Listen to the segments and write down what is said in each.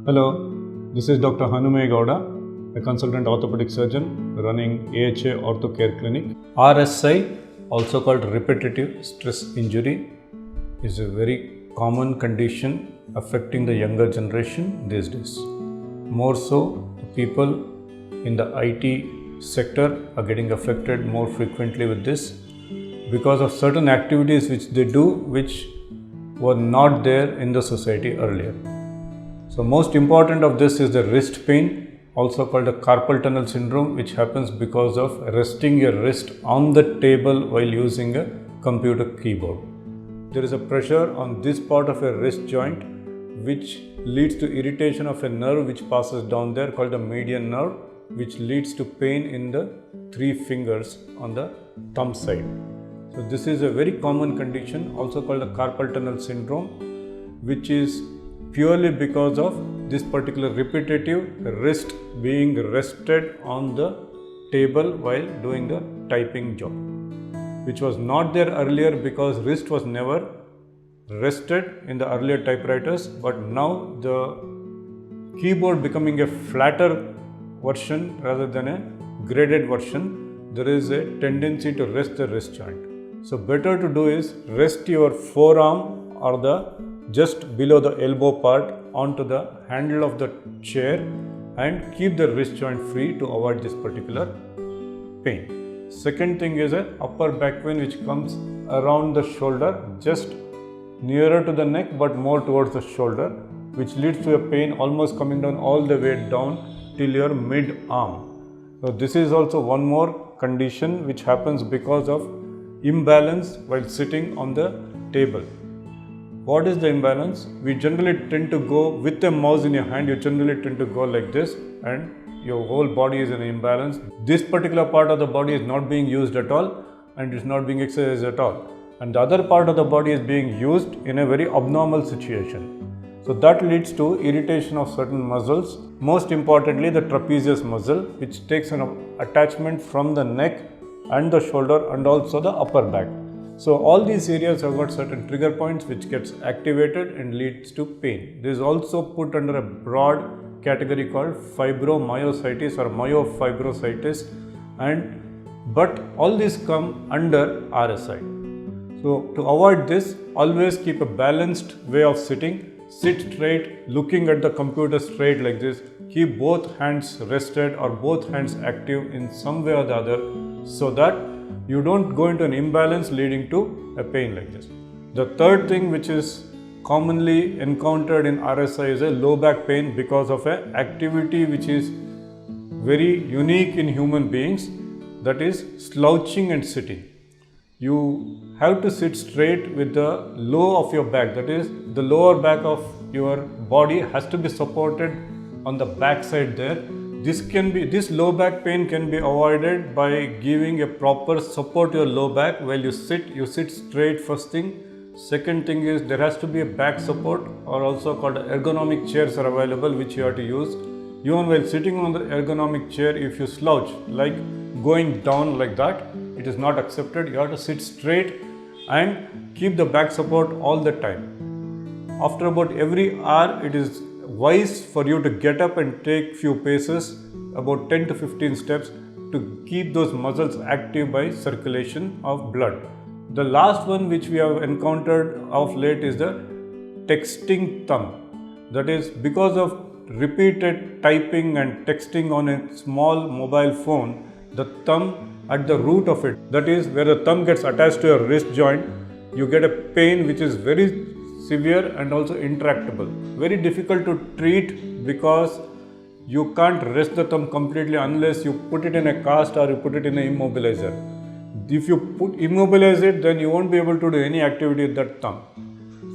Hello, this is Dr. Hanume Gowda, a consultant orthopedic surgeon running AHA Ortho Care Clinic. RSI, also called repetitive stress injury, is a very common condition affecting the younger generation these days. More so, the people in the IT sector are getting affected more frequently with this because of certain activities which they do which were not there in the society earlier. So most important of this is the wrist pain, also called the carpal tunnel syndrome, which happens because of resting your wrist on the table while using a computer keyboard. There is a pressure on this part of a wrist joint which leads to irritation of a nerve which passes down there called the median nerve, which leads to pain in the 3 fingers on the thumb side. So this is a very common condition, also called the carpal tunnel syndrome, which is purely because of this particular repetitive wrist being rested on the table while doing the typing job, which was not there earlier because wrist was never rested in the earlier typewriters, but now the keyboard becoming a flatter version rather than a graded version, there is a tendency to rest the wrist joint. So better to do is rest your forearm or the just below the elbow part onto the handle of the chair and keep the wrist joint free to avoid this particular pain. Second thing is a upper back pain which comes around the shoulder, just nearer to the neck but more towards the shoulder, which leads to a pain almost coming down all the way down till your mid arm. So this is also one more condition which happens because of imbalance while sitting on the table. What is the imbalance? We generally tend to go with a mouse in your hand, you generally tend to go like this and your whole body is in imbalance. This particular part of the body is not being used at all and is not being exercised at all. And the other part of the body is being used in a very abnormal situation. So that leads to irritation of certain muscles, most importantly the trapezius muscle, which takes an attachment from the neck and the shoulder and also the upper back. So all these areas have got certain trigger points which gets activated and leads to pain. This is also put under a broad category called fibromyositis or myofibrositis, but all these come under RSI. So to avoid this, always keep a balanced way of sitting. Sit straight, looking at the computer straight like this. Keep both hands rested or both hands active in some way or the other so that you don't go into an imbalance leading to a pain like this. The third thing which is commonly encountered in RSI is a low back pain because of an activity which is very unique in human beings, that is slouching and sitting. You have to sit straight with the low of your back, that is the lower back of your body has to be supported on the back side there. This low back pain can be avoided by giving a proper support to your low back while you sit straight first thing. Second thing is there has to be a back support, or also called ergonomic chairs are available which you have to use. Even while sitting on the ergonomic chair, if you slouch, like going down like that, it is not accepted. You have to sit straight and keep the back support all the time. After about every hour, it is wise for you to get up and take few paces, about 10 to 15 steps, to keep those muscles active by circulation of blood. The last one which we have encountered of late is the texting thumb. That is because of repeated typing and texting on a small mobile phone, the thumb at the root of it, that is where the thumb gets attached to your wrist joint, you get a pain which is very severe and also intractable. Very difficult to treat because you can't rest the thumb completely unless you put it in a cast or you put it in an immobilizer. If you immobilize it, then you won't be able to do any activity with that thumb.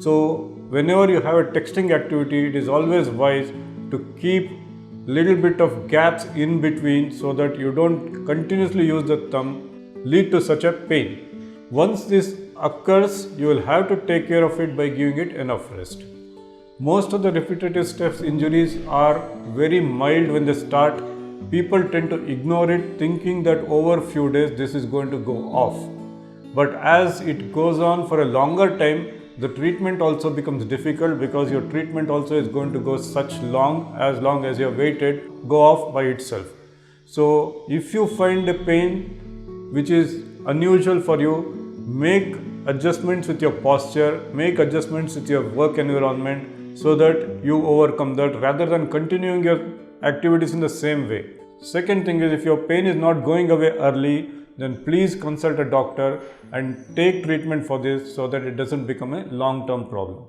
So whenever you have a texting activity, it is always wise to keep little bit of gaps in between so that you don't continuously use the thumb, lead to such a pain. Once this occurs, you will have to take care of it by giving it enough rest. Most of the repetitive stress injuries are very mild when they start. People tend to ignore it, thinking that over few days this is going to go off. But as it goes on for a longer time, the treatment also becomes difficult because your treatment also is going to go long as you have waited, go off by itself. So if you find a pain which is unusual for you, make adjustments with your posture, make adjustments with your work environment so that you overcome that rather than continuing your activities in the same way. Second thing is, if your pain is not going away early, then please consult a doctor and take treatment for this so that it doesn't become a long-term problem.